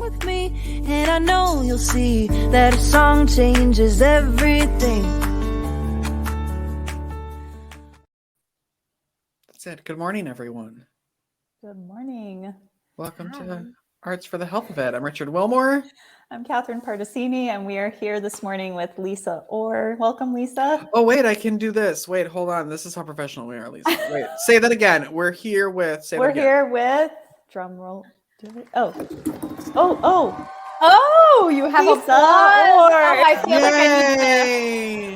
with me, and I know you'll see that a song changes everything. That's it. Good morning, everyone. Good morning. Welcome to Arts for the Health of It. I'm Richard Wilmore. I'm Catherine Pardesini, and we are here this morning with Lisa Orr. Welcome, Lisa. Oh, wait, I can do this. Wait, hold on. This is how professional we are, Lisa. Wait, say that again. We're here with, drum roll. Oh, you have Lisa applause. Orr. Oh, I feel Yay!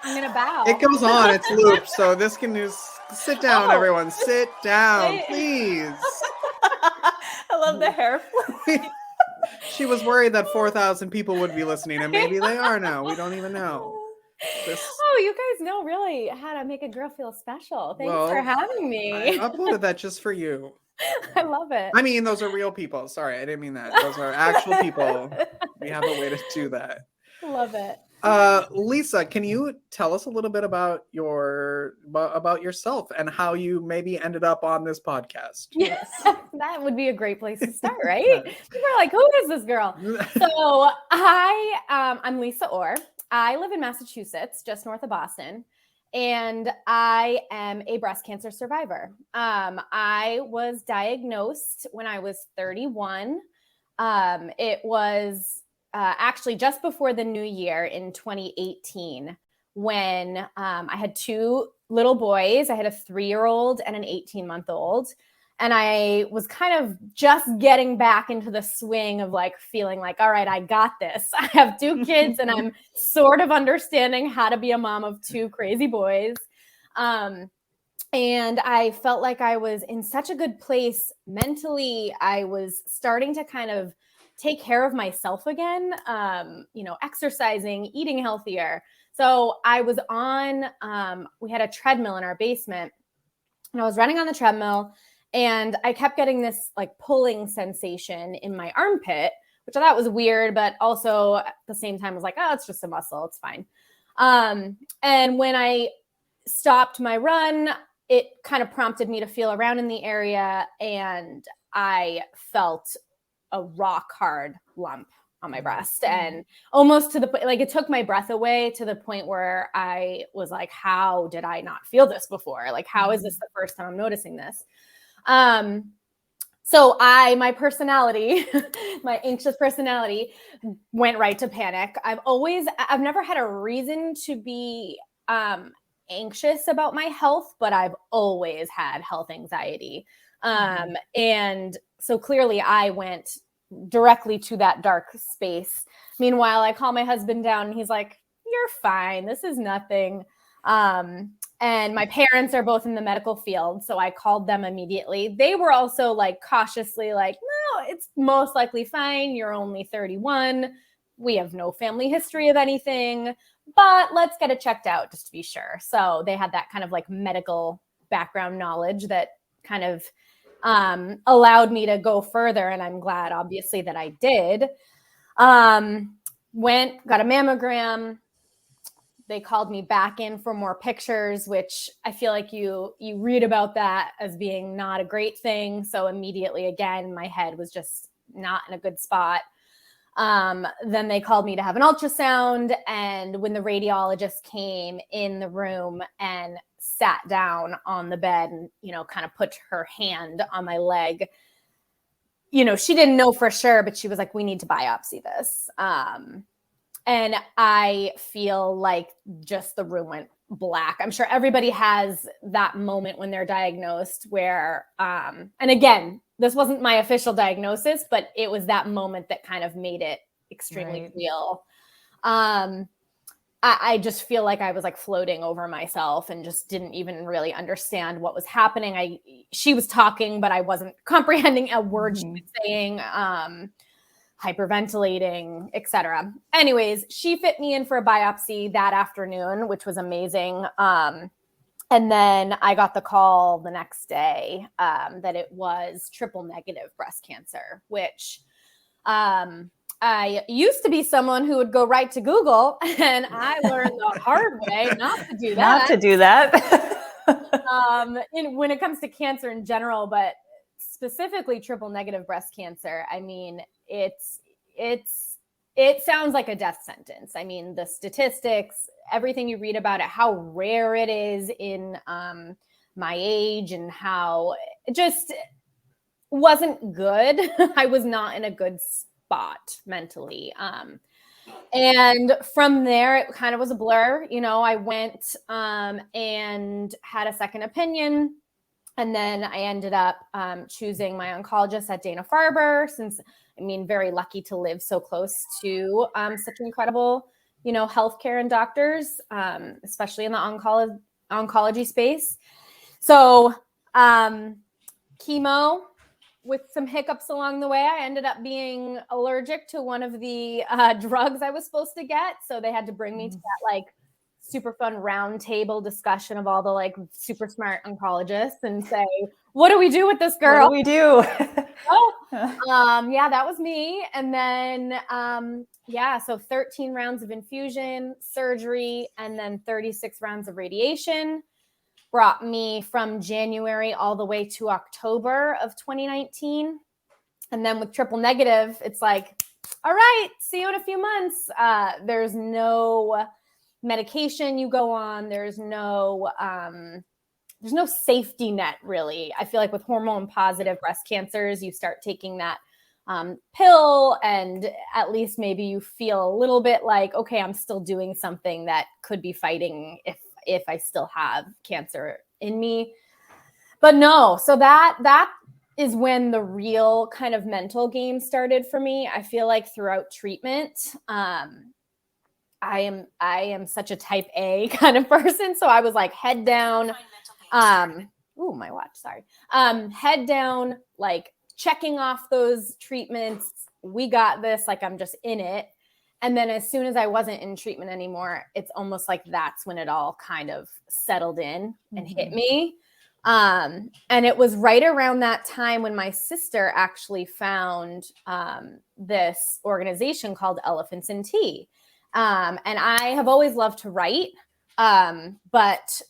I'm going to bow. It goes on. It's looped, so this can use... Sit down, everyone. Sit down, please. I love the hair flip. She was worried that 4,000 people would be listening, and maybe they are now. We don't even know. Oh, you guys know really how to make a girl feel special. Thanks for having me. I uploaded that just for you. I love it. I mean, those are real people. Sorry, I didn't mean that. Those are actual people. We have a way to do that. Love it. Lisa, can you tell us a little bit about yourself and how you maybe ended up on this podcast? Yes, that would be a great place to start, right? People are like, "Who is this girl?" So I'm Lisa Orr. I live in Massachusetts, just north of Boston, and I am a breast cancer survivor. I was diagnosed when I was 31. It was actually just before the new year in 2018 when I had two little boys. I had a 3-year-old and an 18-month-old. And I was kind of just getting back into the swing of like feeling like, all right, I got this. I have 2 kids and I'm sort of understanding how to be a mom of 2 crazy boys. And I felt like I was in such a good place mentally. I was starting to kind of take care of myself again, exercising, eating healthier. So I was on, we had a treadmill in our basement and I was running on the treadmill and I kept getting this like pulling sensation in my armpit, which I thought was weird, but also at the same time was like, oh, it's just a muscle. It's fine. And when I stopped my run, it kind of prompted me to feel around in the area and I felt a rock hard lump on my breast and almost to the point, like it took my breath away to the point where I was like, how did I not feel this before? Like, how is this the first time I'm noticing this? So my personality, my anxious personality went right to panic. I've never had a reason to be, anxious about my health, but I've always had health anxiety. And so clearly I went directly to that dark space. Meanwhile, I call my husband down and he's like, you're fine. This is nothing. And my parents are both in the medical field. So I called them immediately. They were also like cautiously like, no, it's most likely fine. You're only 31. We have no family history of anything, but let's get it checked out just to be sure. So they had that kind of like medical background knowledge that kind of allowed me to go further. And I'm glad, obviously, that I did. Got a mammogram. They called me back in for more pictures, which I feel like you read about that as being not a great thing. So immediately, again, my head was just not in a good spot. Then they called me to have an ultrasound. And when the radiologist came in the room and sat down on the bed and, kind of put her hand on my leg, she didn't know for sure, but she was like, we need to biopsy this. And I feel like just the room went black. I'm sure everybody has that moment when they're diagnosed where, and again, this wasn't my official diagnosis, but it was that moment that kind of made it extremely real. I just feel like I was like floating over myself and just didn't even really understand what was happening. She was talking, but I wasn't comprehending a word she was saying, hyperventilating, etc. Anyways, she fit me in for a biopsy that afternoon, which was amazing. And then I got the call the next day that it was triple negative breast cancer, which I used to be someone who would go right to Google, and I learned the hard way not to do that. Not to do that. When it comes to cancer in general, but specifically triple negative breast cancer, I mean, it sounds like a death sentence. I mean, the statistics, everything you read about it, how rare it is in my age, and how it just wasn't good. I was not in a good spot mentally. And from there, it kind of was a blur. You know, I went and had a second opinion. And then I ended up choosing my oncologist at Dana-Farber, since, I mean, very lucky to live so close to such incredible, you know, healthcare and doctors, especially in the oncology space. So chemo, with some hiccups along the way, I ended up being allergic to one of the drugs I was supposed to get. So they had to bring me to that like super fun round table discussion of all the like super smart oncologists and say, what do we do with this girl? What do we do? Yeah, that was me. And then, so 13 rounds of infusion, surgery, and then 36 rounds of radiation brought me from January all the way to October of 2019. And then with triple negative, it's like, all right, see you in a few months. There's no medication you go on. There's no safety net, really. I feel like with hormone positive breast cancers, you start taking that pill, and at least maybe you feel a little bit like, okay, I'm still doing something that could be fighting if I still have cancer in me. But no, so that is when the real kind of mental game started for me. I feel like throughout treatment, I am such a type A kind of person. So I was like head down, my watch, sorry. Head down, like checking off those treatments. We got this, like I'm just in it. And then as soon as I wasn't in treatment anymore, it's almost like that's when it all kind of settled in and hit me. And it was right around that time when my sister actually found this organization called Elephants in Tea. And I have always loved to write, but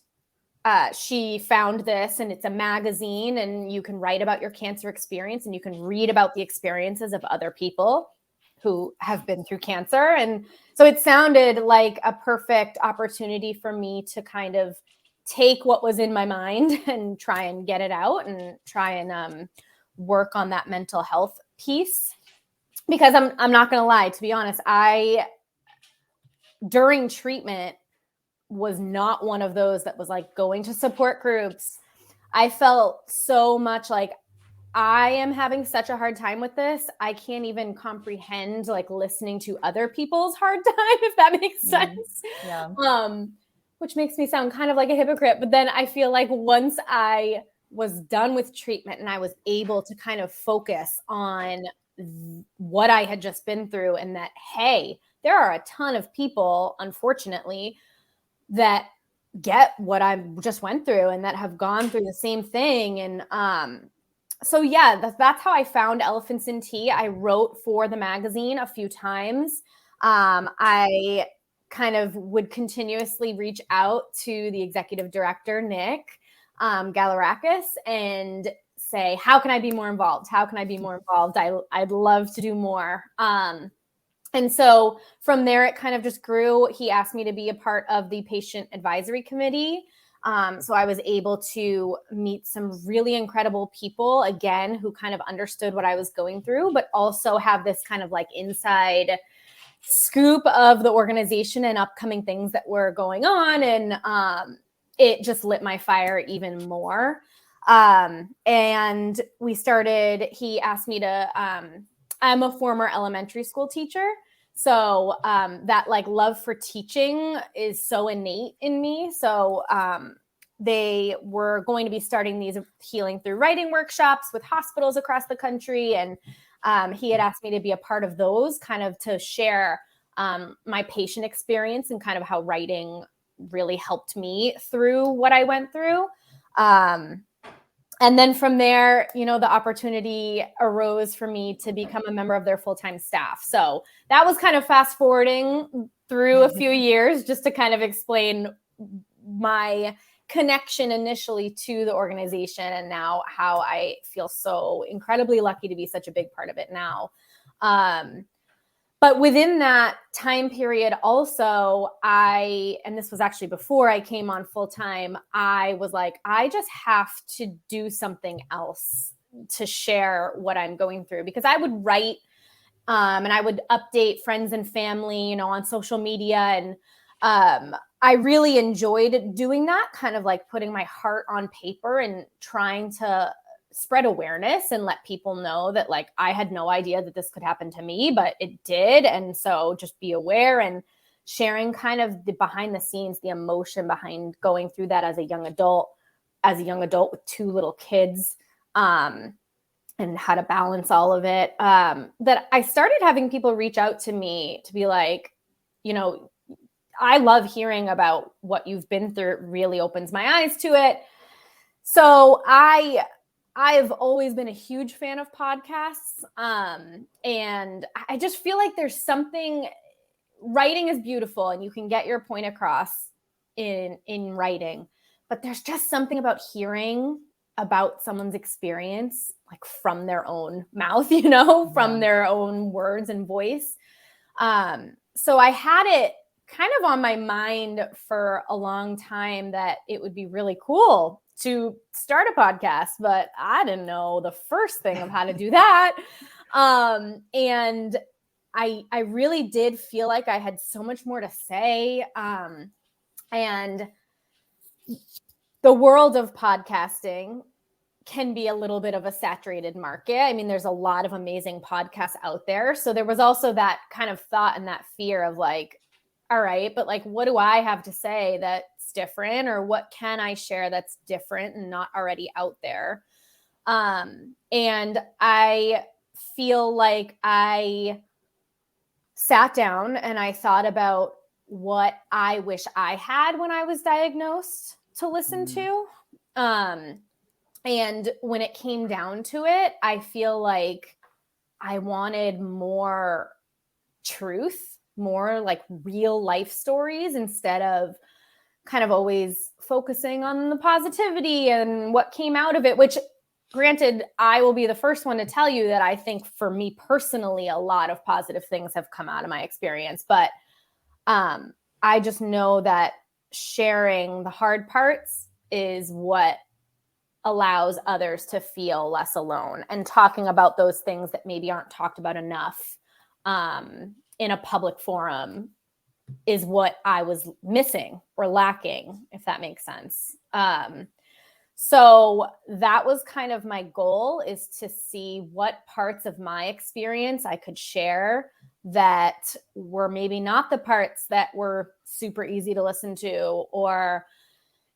she found this, and it's a magazine, and you can write about your cancer experience, and you can read about the experiences of other people who have been through cancer. And so it sounded like a perfect opportunity for me to kind of take what was in my mind and try and get it out and try and work on that mental health piece. Because I'm not going to lie, to be honest, during treatment was not one of those that was like going to support groups. I felt so much like I am having such a hard time with this. I can't even comprehend like listening to other people's hard time, if that makes sense. Yeah. Which makes me sound kind of like a hypocrite. But then I feel like once I was done with treatment and I was able to kind of focus on what I had just been through, and that, hey, there are a ton of people, unfortunately, that get what I just went through and that have gone through the same thing. And so yeah, that's how I found Elephants in Tea. I wrote for the magazine a few times. I kind of would continuously reach out to the executive director, Nick Galarakis, and say, how can I be more involved? How can I be more involved? I'd love to do more. And so from there, it kind of just grew. He asked me to be a part of the patient advisory committee. So I was able to meet some really incredible people, again, who kind of understood what I was going through, but also have this kind of like inside scoop of the organization and upcoming things that were going on. And it just lit my fire even more. And we started, he asked me to, I'm a former elementary school teacher. So that like love for teaching is so innate in me. So they were going to be starting these healing through writing workshops with hospitals across the country. And he had asked me to be a part of those, kind of to share my patient experience and kind of how writing really helped me through what I went through. And then from there, you know, the opportunity arose for me to become a member of their full-time staff. So that was kind of fast forwarding through a few years just to kind of explain my connection initially to the organization, and now how I feel so incredibly lucky to be such a big part of it now. But within that time period also, and this was actually before I came on full time, I was like, I just have to do something else to share what I'm going through, because I would write and I would update friends and family, on social media. And I really enjoyed doing that, kind of like putting my heart on paper and trying to spread awareness and let people know that like I had no idea that this could happen to me, but it did. And so just be aware and sharing kind of the behind the scenes, the emotion behind going through that as a young adult with 2 little kids, and how to balance all of it. That I started having people reach out to me to be like, I love hearing about what you've been through. It really opens my eyes to it. So I've always been a huge fan of podcasts. And I just feel like there's something, writing is beautiful and you can get your point across in writing, but there's just something about hearing about someone's experience, like from their own mouth, from their own words and voice. So I had it kind of on my mind for a long time that it would be really cool to start a podcast, but I didn't know the first thing of how to do that. And I really did feel like I had so much more to say. And the world of podcasting can be a little bit of a saturated market. I mean, there's a lot of amazing podcasts out there. So there was also that kind of thought and that fear of like, all right, but like, what do I have to say that's different, or what can I share that's different and not already out there? And I feel like I sat down and I thought about what I wish I had when I was diagnosed to listen to. And when it came down to it, I feel like I wanted more truth, more like real life stories, instead of kind of always focusing on the positivity and what came out of it, which granted, I will be the first one to tell you that I think for me personally, a lot of positive things have come out of my experience. But I just know that sharing the hard parts is what allows others to feel less alone, and talking about those things that maybe aren't talked about enough in a public forum is what I was missing or lacking, if that makes sense. So that was kind of my goal, is to see what parts of my experience I could share that were maybe not the parts that were super easy to listen to, or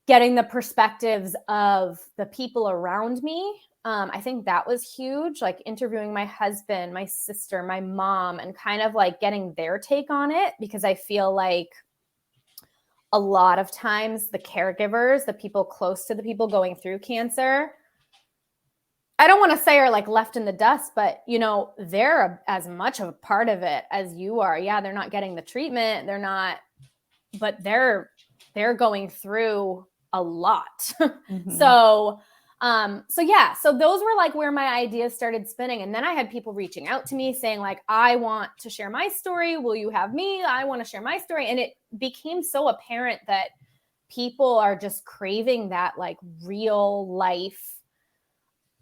getting the perspectives of the people around me. I think that was huge, like interviewing my husband, my sister, my mom, and kind of like getting their take on it, because I feel like a lot of times the caregivers, the people close to the people going through cancer, I don't want to say are like left in the dust, but they're as much of a part of it as you are. Yeah, they're not getting the treatment, but they're going through a lot. Mm-hmm. So those were like where my ideas started spinning. And then I had people reaching out to me saying like, I want to share my story. Will you have me? I want to share my story. And it became so apparent that people are just craving that like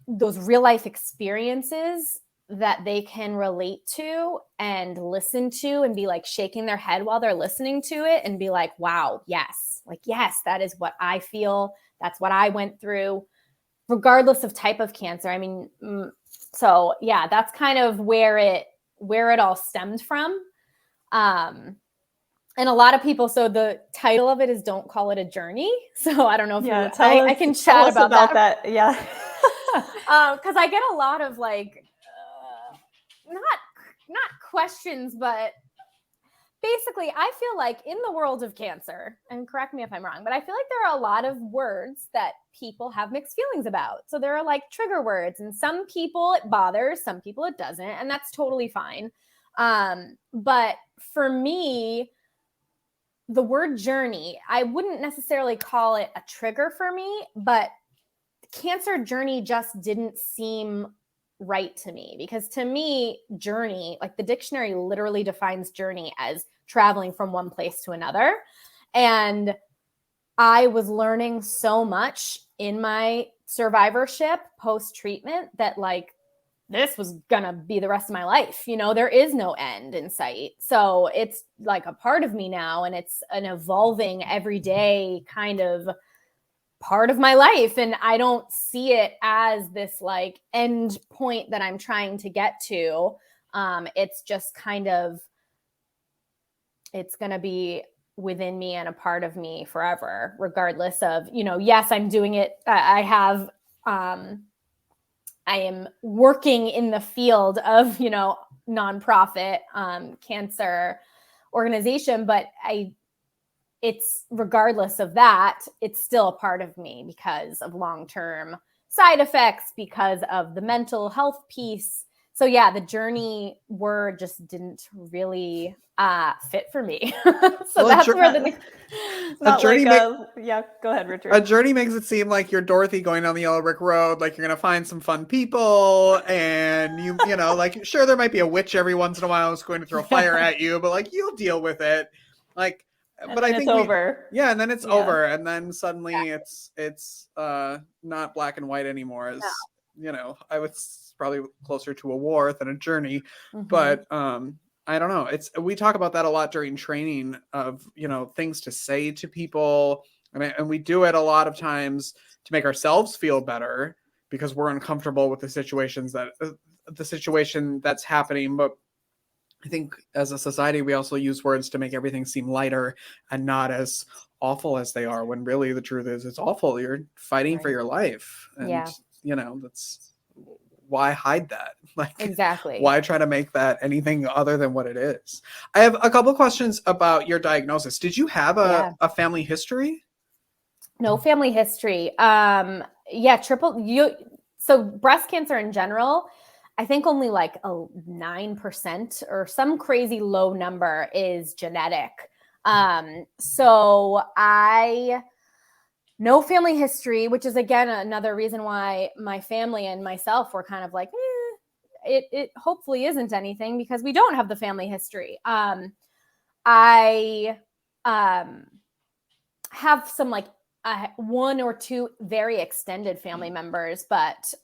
those real life experiences that they can relate to and listen to, and be like shaking their head while they're listening to it and be like, wow, yes, that is what I feel. That's what I went through, regardless of type of cancer. I mean, so yeah, that's kind of where it all stemmed from. And a lot of people, so the title of it is Don't Call It a Journey. So I don't know if I can chat about that. Yeah. Because I get a lot of like, not questions, but basically I feel like in the world of cancer, and correct me if I'm wrong, but I feel like there are a lot of words that people have mixed feelings about. So there are like trigger words, and some people it bothers, some people it doesn't, and that's totally fine. But for me, the word journey, I wouldn't necessarily call it a trigger for me, but cancer journey just didn't seem right to me, because to me, journey, like the dictionary literally defines journey as traveling from one place to another. And I was learning so much in my survivorship post-treatment that like this was gonna be the rest of my life. You know, there is no end in sight. So it's like a part of me now, and it's an evolving everyday kind of part of my life. And I don't see it as this like end point that I'm trying to get to. It's just kind of, it's gonna be within me and a part of me forever, regardless of, you know, yes, I'm doing it. I am working in the field of, you know, nonprofit cancer organization, but it's regardless of that, it's still a part of me because of long-term side effects, because of the mental health piece. So yeah, the journey word just didn't really fit for me. So that's where the journey yeah, go ahead, Richard. A journey makes it seem like you're Dorothy going down the yellow brick road, like you're gonna find some fun people, and you know, like sure there might be a witch every once in a while who's going to throw fire at you, but like you'll deal with it. Like, And but then I think it's over. Yeah, and then it's Yeah. over, and then suddenly it's not black and white anymore. As you know, I was probably closer to a war than a journey, but I don't know. We talk about that a lot during training of, you know, things to say to people. And we do it a lot of times to make ourselves feel better because we're uncomfortable with the situation that's happening. But I think as a society, we also use words to make everything seem lighter and not as awful as they are, when really the truth is it's awful. You're fighting for your life. And, you know, that's why hide that? Like, exactly. Why try to make that anything other than what it is? I have a couple questions about your diagnosis. Did you have a family history? No family history. So breast cancer in general, I think only like a 9% or some crazy low number is genetic. So no family history, which is again another reason why my family and myself were kind of like, it hopefully isn't anything, because we don't have the family history. I have some like one or two very extended family members, but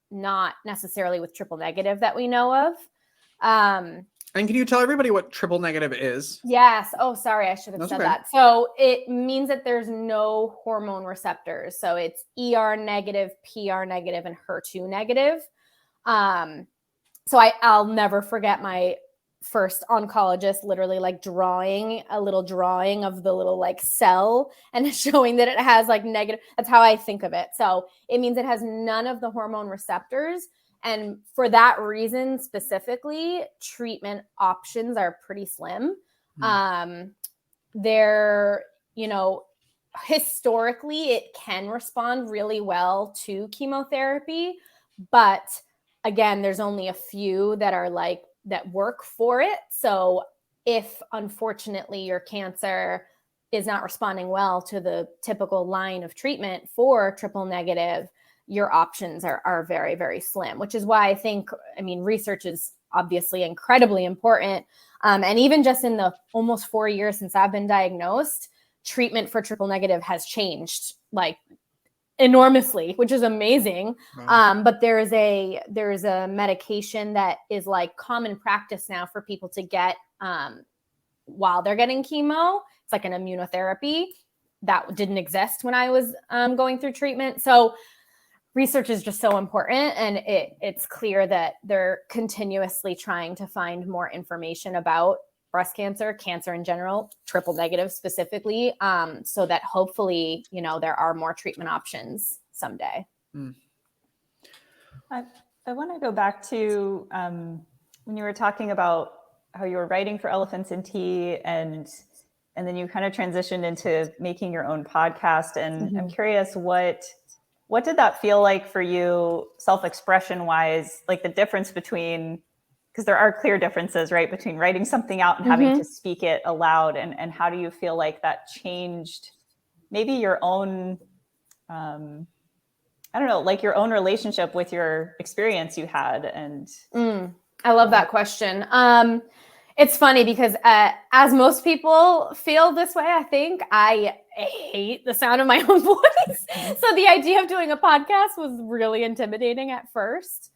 not necessarily with triple negative that we know of. And can you tell everybody what triple negative is? Yes. Oh, sorry. I should have said that. So it means that there's no hormone receptors. So it's ER negative, PR negative, and HER2 negative. So I'll never forget my first oncologist literally like drawing a little drawing of the little like cell and showing that it has like negative. That's how I think of it. So it means it has none of the hormone receptors. And for that reason specifically, treatment options are pretty slim. They're, you know, historically it can respond really well to chemotherapy, but again, there's only a few that are like that work for it. So if unfortunately your cancer is not responding well to the typical line of treatment for triple negative, your options are very, very slim, which is why I think, research is obviously incredibly important. And even just in the almost 4 years since I've been diagnosed, treatment for triple negative has changed like enormously, which is amazing. Wow. But there's a medication that is like common practice now for people to get while they're getting chemo. It's like an immunotherapy that didn't exist when I was going through treatment. So research is just so important, and it's clear that they're continuously trying to find more information about breast cancer, cancer in general, triple negative specifically, so that hopefully, there are more treatment options someday. I want to go back to when you were talking about how you were writing for Elephants in Tea, and then you kind of transitioned into making your own podcast. And I'm curious, what did that feel like for you, self-expression wise, like the difference between because there are clear differences, right, between writing something out and having to speak it aloud. And how do you feel like that changed maybe your own, I don't know, like your own relationship with your experience you had? And I love that question. It's funny because as most people feel this way, I think I hate the sound of my own voice. So the idea of doing a podcast was really intimidating at first.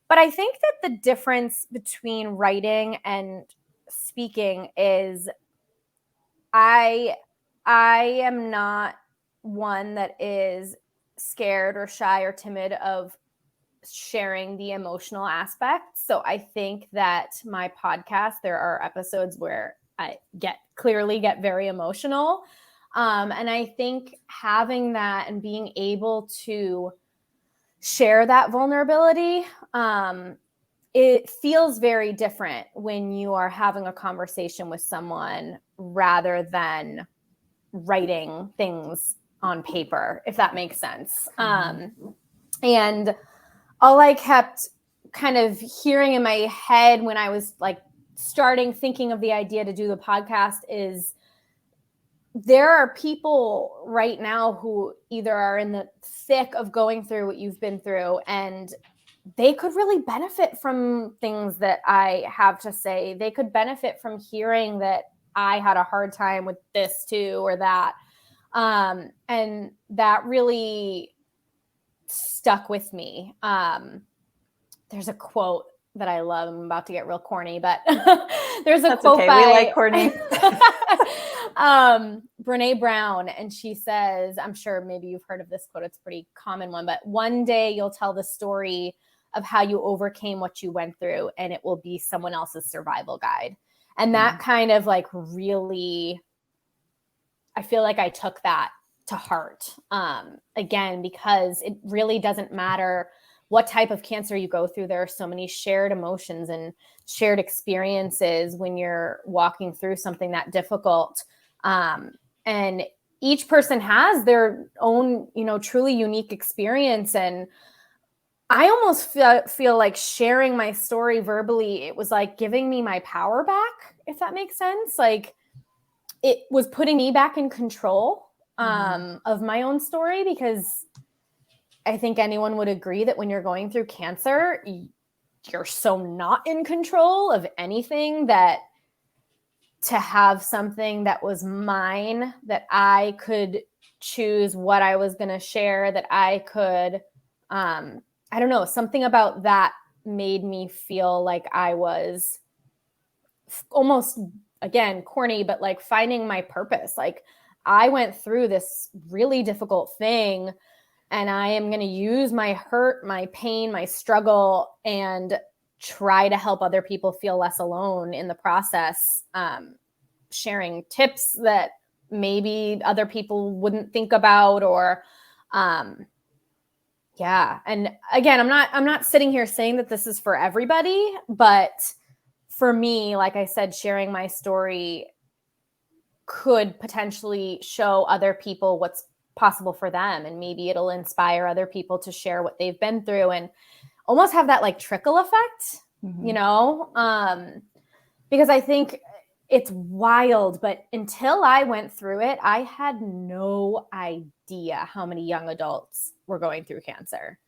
But I think that the difference between writing and speaking is I am not one that is scared or shy or timid of sharing the emotional aspects. So I think that my podcast, there are episodes where I clearly get very emotional. And I think having that and being able to share that vulnerability, it feels very different when you are having a conversation with someone rather than writing things on paper, if that makes sense. And all I kept kind of hearing in my head when I was like thinking of the idea to do the podcast is there are people right now who either are in the thick of going through what you've been through, and they could really benefit from things that I have to say. They could benefit from hearing that I had a hard time with this too, or that. And that really stuck with me. There's a quote that I love. I'm about to get real corny, but there's a quote by we like corny. Brene Brown, and she says, I'm sure maybe you've heard of this quote, it's a pretty common one, but one day you'll tell the story of how you overcame what you went through, and it will be someone else's survival guide. And that kind of like really, I feel like I took that to heart, again, because it really doesn't matter what type of cancer you go through. There are so many shared emotions and shared experiences when you're walking through something that difficult. And each person has their own, truly unique experience. And I almost feel like sharing my story verbally, it was like giving me my power back, if that makes sense. Like it was putting me back in control of my own story, because I think anyone would agree that when you're going through cancer, you're so not in control of anything, that to have something that was mine, that I could choose what I was going to share, that I could, I don't know, something about that made me feel like I was almost, again, corny, but like finding my purpose. Like I went through this really difficult thing, and I am going to use my hurt, my pain, my struggle, and try to help other people feel less alone in the process, sharing tips that maybe other people wouldn't think about, or yeah. And again, I'm not sitting here saying that this is for everybody, but for me, like I said, sharing my story could potentially show other people what's possible for them. And maybe it'll inspire other people to share what they've been through and almost have that like trickle effect, because I think it's wild, but until I went through it, I had no idea how many young adults were going through cancer.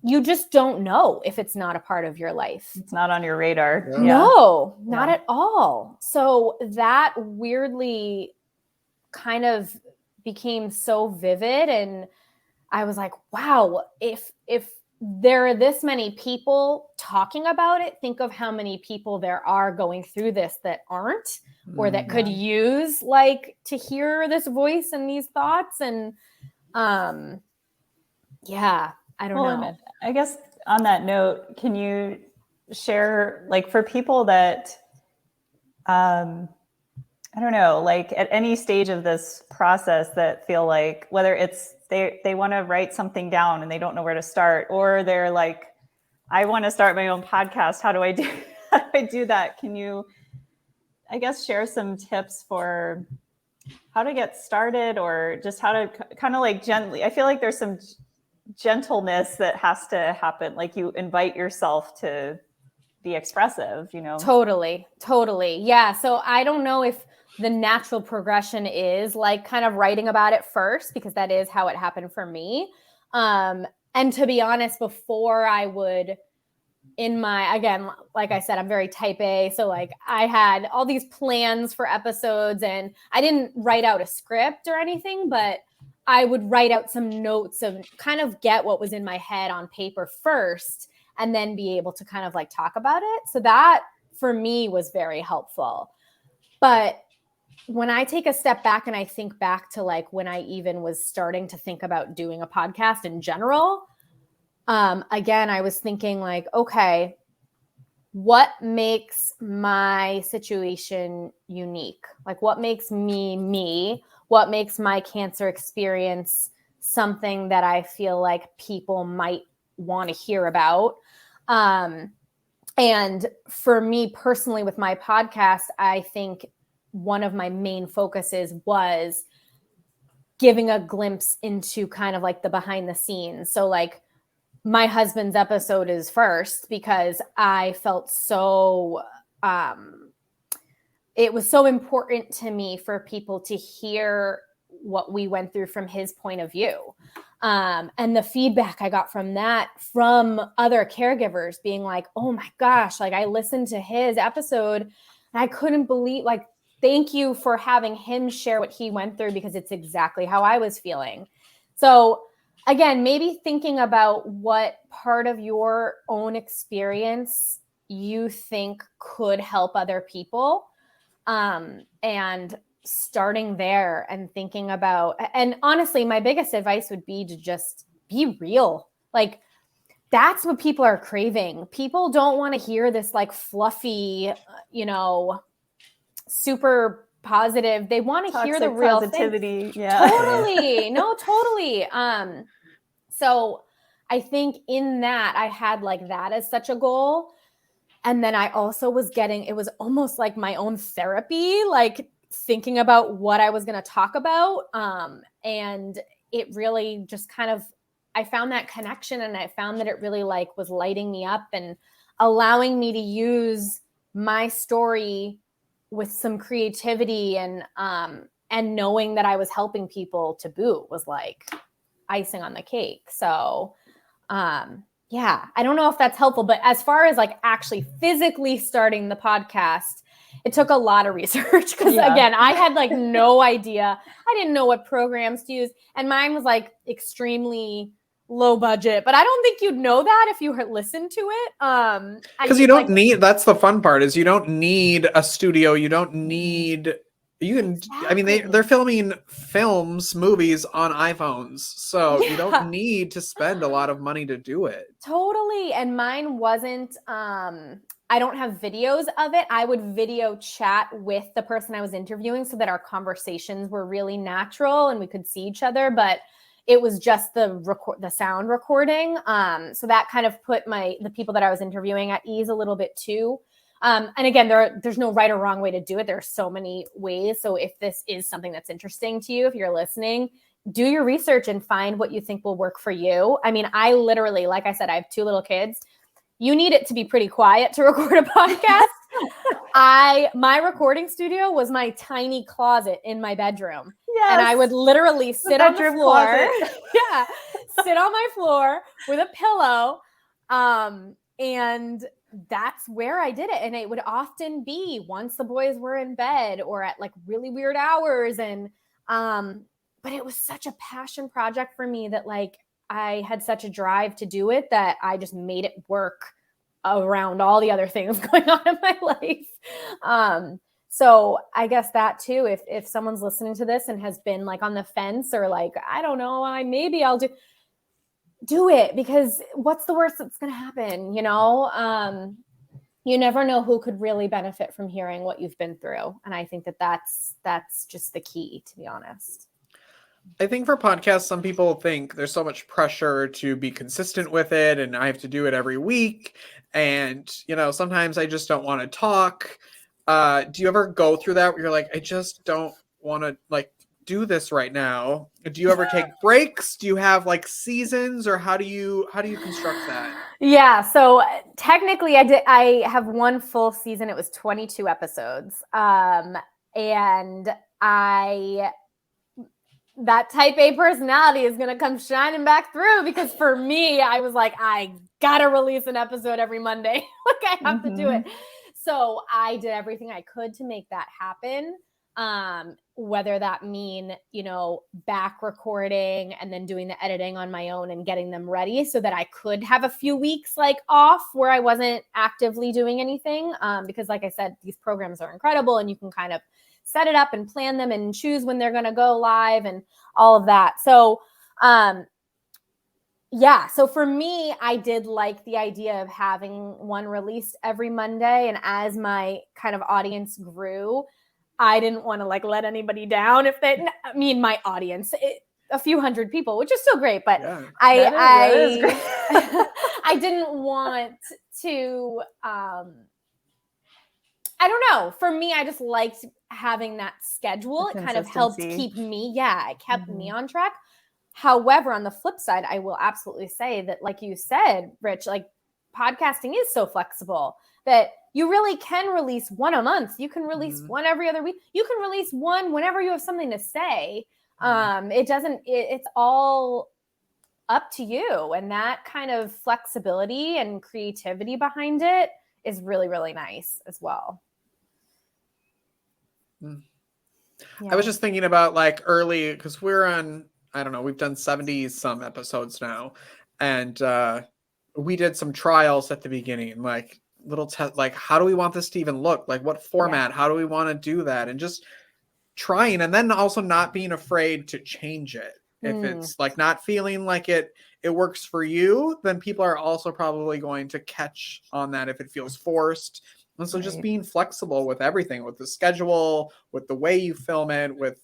You just don't know if it's not a part of your life. It's not on your radar. Yeah. No, not at all. So that weirdly kind of became so vivid. And I was like, wow, if there are this many people talking about it, think of how many people there are going through this that aren't, or that could use like to hear this voice and these thoughts. And yeah, I don't know. I guess on that note, can you share, like, for people that, I don't know, like at any stage of this process that feel like, whether it's they want to write something down and they don't know where to start, or they're like, I want to start my own podcast. How do I do that? Can you, I guess, share some tips for how to get started, or just how to kind of like gently, I feel like there's some gentleness that has to happen. Like you invite yourself to be expressive, you know? Totally. Yeah. So I don't know if the natural progression is like kind of writing about it first, because that is how it happened for me. And to be honest, before I would, again, like I said, I'm very type A. So like I had all these plans for episodes, and I didn't write out a script or anything, but I would write out some notes and kind of get what was in my head on paper first, and then be able to kind of like talk about it. So that for me was very helpful. But when I take a step back and I think back to like when I even was starting to think about doing a podcast in general, again, I was thinking like, okay, what makes my situation unique? Like what makes me me? What makes my cancer experience something that I feel like people might want to hear about? And for me personally with my podcast, I think one of my main focuses was giving a glimpse into kind of like the behind the scenes. So like my husband's episode is first because I felt so, it was so important to me for people to hear what we went through from his point of view. And the feedback I got from that, from other caregivers being like, oh my gosh, like I listened to his episode and I couldn't believe, like, thank you for having him share what he went through, because it's exactly how I was feeling. So again, maybe thinking about what part of your own experience you think could help other people, and starting there and thinking about, and honestly, my biggest advice would be to just be real. Like that's what people are craving. People don't want to hear this like fluffy, super positive. They want to hear the real positivity. thing. Yeah. Totally. No, totally. So I think in that I had like that as such a goal. And then I also was it was almost like my own therapy, like thinking about what I was going to talk about. And it really just kind of, I found that connection, and I found that it really like was lighting me up and allowing me to use my story with some creativity, and knowing that I was helping people to boot was like icing on the cake. So, yeah, I don't know if that's helpful, but as far as like actually physically starting the podcast, it took a lot of research because again, I had like no idea. I didn't know what programs to use, and mine was like extremely low budget, but I don't think you'd know that if you had listened to it. Because you don't need, that's the fun part, is you don't need a studio. You don't need, you can, exactly. I mean, they're filming movies on iPhones. So you don't need to spend a lot of money to do it. Totally. And mine wasn't, I don't have videos of it. I would video chat with the person I was interviewing so that our conversations were really natural and we could see each other. But it was just the sound recording. So that kind of put the people that I was interviewing at ease a little bit too. And again, there's no right or wrong way to do it. There are so many ways. So if this is something that's interesting to you, if you're listening, do your research and find what you think will work for you. I mean, I literally, like I said, I have 2 little kids. You need it to be pretty quiet to record a podcast. My recording studio was my tiny closet in my bedroom. Yes. And I would literally sit on the floor. Sit on my floor with a pillow. And that's where I did it. And it would often be once the boys were in bed or at like really weird hours. And, but it was such a passion project for me that like I had such a drive to do it that I just made it work around all the other things going on in my life. So I guess that too, if someone's listening to this and has been like on the fence or like, I don't know, maybe I'll do it, because what's the worst that's going to happen? You never know who could really benefit from hearing what you've been through. And I think that's just the key, to be honest. I think for podcasts, some people think there's so much pressure to be consistent with it, and I have to do it every week. And, sometimes I just don't want to talk. Do you ever go through that where you're like, I just don't want to like do this right now? Do you ever take breaks? Do you have like seasons, or how do you construct that? Yeah, so technically I have one full season. It was 22 episodes. And that type A personality is going to come shining back through, because for me, I was like, I got to release an episode every Monday. Like I have to do it. So I did everything I could to make that happen. Whether that mean, back recording and then doing the editing on my own and getting them ready so that I could have a few weeks like off where I wasn't actively doing anything. Because like I said, these programs are incredible and you can kind of set it up and plan them and choose when they're going to go live and all of that. So, so for me, I did like the idea of having one released every Monday. And as my kind of audience grew, I didn't want to like let anybody down my audience, a few hundred people, which is still great, but Yeah. I didn't want to, I don't know. For me, I just liked having that schedule. It kind of helped keep me, it kept me on track. However, on the flip side, I will absolutely say that, like you said, Rich, like podcasting is so flexible that you really can release one a month. You can release one every other week. You can release one whenever you have something to say. It's all up to you. And that kind of flexibility and creativity behind it is really, really nice as well. I was just thinking about like early, because we're on, I don't know, we've done 70 some episodes now. And we did some trials at the beginning, like little test, like how do we want this to even look? Like what format? How do we want to do that? And just trying, and then also not being afraid to change it. If it's like not feeling like it works for you, then people are also probably going to catch on that if it feels forced. And so just being flexible with everything, with the schedule, with the way you film it, with,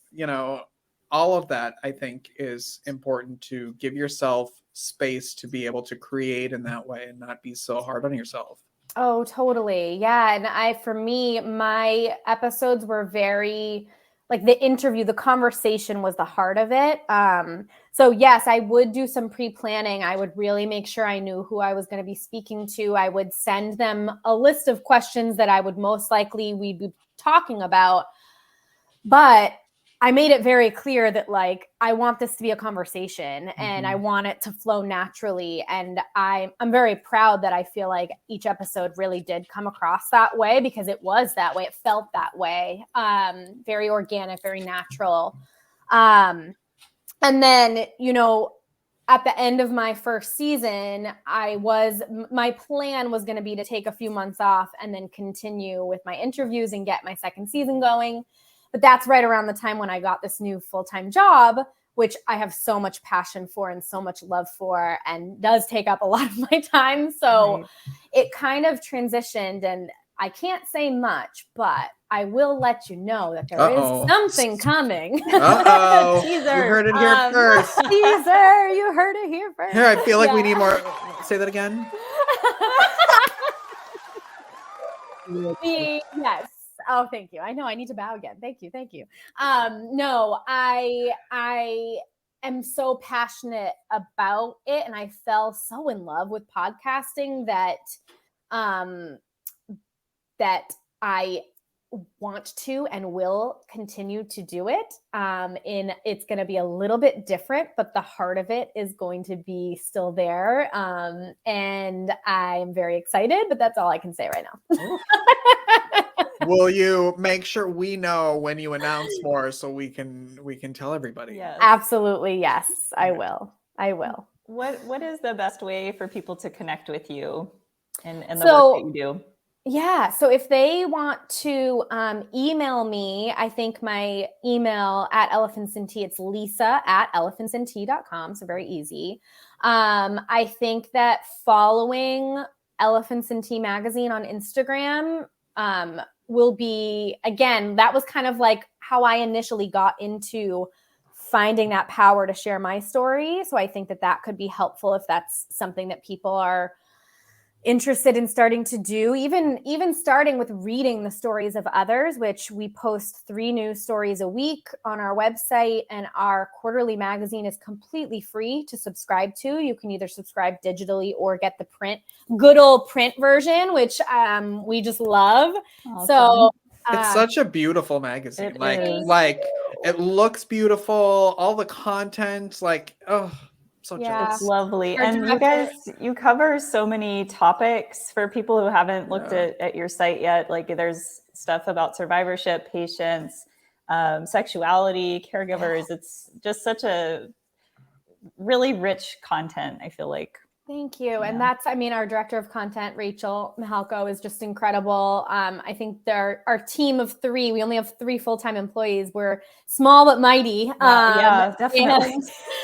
all of that, I think is important, to give yourself space to be able to create in that way and not be so hard on yourself. Oh, totally. Yeah. And for me, my episodes were very like the interview, the conversation was the heart of it. So yes, I would do some pre-planning. I would really make sure I knew who I was going to be speaking to. I would send them a list of questions that I would most likely we'd be talking about. But I made it very clear that like, I want this to be a conversation and I want it to flow naturally. And I'm very proud that I feel like each episode really did come across that way, because it was that way. It felt that way. Very organic, very natural. And then, at the end of my first season, my plan was going to be to take a few months off and then continue with my interviews and get my second season going. But that's right around the time when I got this new full-time job, which I have so much passion for and so much love for, and does take up a lot of my time. So it kind of transitioned, and I can't say much, but I will let you know that there is something coming. Teaser. You heard it here first. Teaser. You heard it here first. Here, I feel like we need more. Say that again. Yes. Oh, thank you. I know I need to bow again. Thank you. No, I am so passionate about it, and I fell so in love with podcasting that I want to and will continue to do it. It's going to be a little bit different, but the heart of it is going to be still there. And I'm very excited, but that's all I can say right now. Will you make sure we know when you announce more so we can tell everybody? Yes. Absolutely. Yes, I will. What is the best way for people to connect with you and the work that you do? Yeah. So if they want to email me, I think my email at Elephants and Tea, it's lisa@elephantsandtea.com. So very easy. I think that following Elephants and Tea magazine on Instagram will be, again, that was kind of like how I initially got into finding that power to share my story. So I think that could be helpful if that's something that people are interested in starting to do, even starting with reading the stories of others, which we post 3 new stories a week on our website, and our quarterly magazine is completely free to subscribe to. You can either subscribe digitally or get the good old print version, which we just love. Awesome. So it's such a beautiful magazine. It is. Like it looks beautiful. All the content, like, oh, so jealous. It's lovely. Our And you director- guys, you cover so many topics for people who haven't looked Yeah. at your site yet. Like there's stuff about survivorship, patients, sexuality, caregivers. It's just such a really rich content, I feel like. Thank you. And that's, I mean, our director of content, Rachel Mihalko, is just incredible. I think our team of 3, we only have 3 full-time employees. We're small but mighty. Yeah, definitely.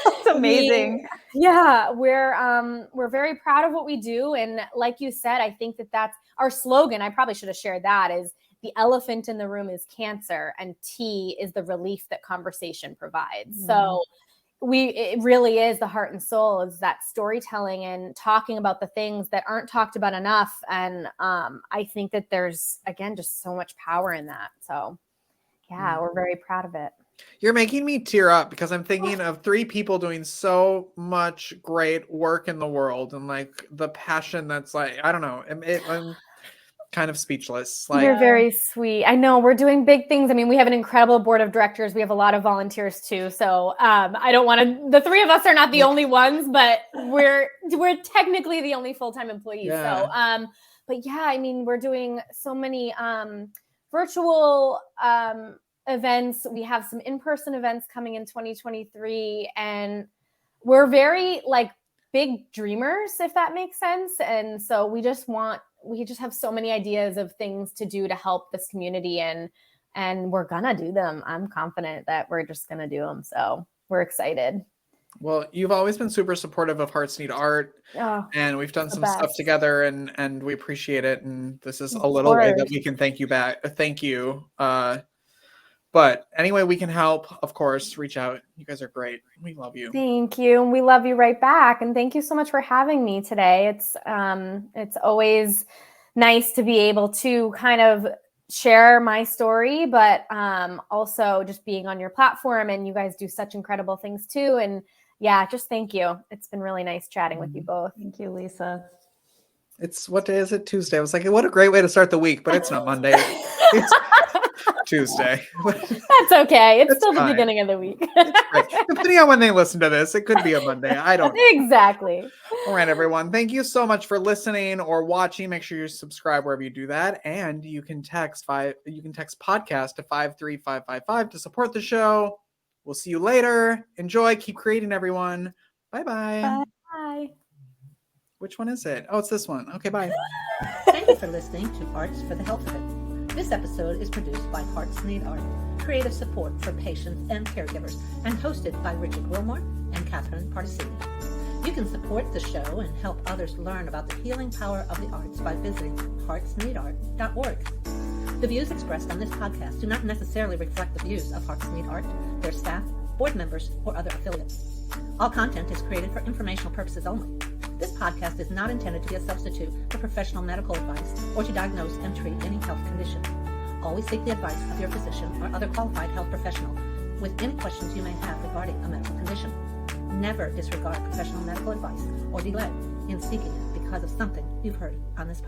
That's amazing. We're very proud of what we do. And like you said, I think that's our slogan. I probably should have shared that, is the elephant in the room is cancer and tea is the relief that conversation provides. So it really is the heart and soul, is that storytelling and talking about the things that aren't talked about enough. And I think that there's, again, just so much power in that. So we're very proud of it. You're making me tear up because I'm thinking of 3 people doing so much great work in the world, and like the passion that's like, I don't know, I'm kind of speechless. Like, You're very sweet. I know we're doing big things. I mean, we have an incredible board of directors. We have a lot of volunteers too. So I don't want to, the 3 of us are not the only ones, but we're technically the only full-time employees. Yeah. So, but yeah, I mean, we're doing so many virtual events. We have some in-person events coming in 2023, and we're very like big dreamers, if that makes sense. And so we just have so many ideas of things to do to help this community, and we're gonna do them. I'm confident that we're just gonna do them. So we're excited. well, you've always been super supportive of Hearts Need Art, and we've done some stuff together, and we appreciate it. And this is a little way that we can thank you back. Thank you. But any way we can help, of course, reach out. You guys are great. We love you. Thank you. And we love you right back. And thank you so much for having me today. It's always nice to be able to kind of share my story, but also just being on your platform, and you guys do such incredible things too. And just thank you. It's been really nice chatting with you both. Thank you, Lisa. What day is it? Tuesday. I was like, what a great way to start the week, but it's not Monday. It's Tuesday. That's okay. It's still fine. the beginning of the week. Depending on when they listen to this, it could be a Monday. I don't know. Exactly. All right, everyone. Thank you so much for listening or watching. Make sure you subscribe wherever you do that. And you can text podcast to 53555 to support the show. We'll see you later. Enjoy. Keep creating, everyone. Bye-bye. Bye. Which one is it? Oh, it's this one. Okay, bye. Thank you for listening to Arts for the Health of It. This episode is produced by Hearts Need Art, creative support for patients and caregivers, and hosted by Richard Wilmore and Catherine Particini. You can support the show and help others learn about the healing power of the arts by visiting heartsneedart.org. The views expressed on this podcast do not necessarily reflect the views of Hearts Need Art, their staff, board members, or other affiliates. All content is created for informational purposes only. This podcast is not intended to be a substitute for professional medical advice or to diagnose and treat any health condition. Always seek the advice of your physician or other qualified health professional with any questions you may have regarding a medical condition. Never disregard professional medical advice or delay in seeking it because of something you've heard on this podcast.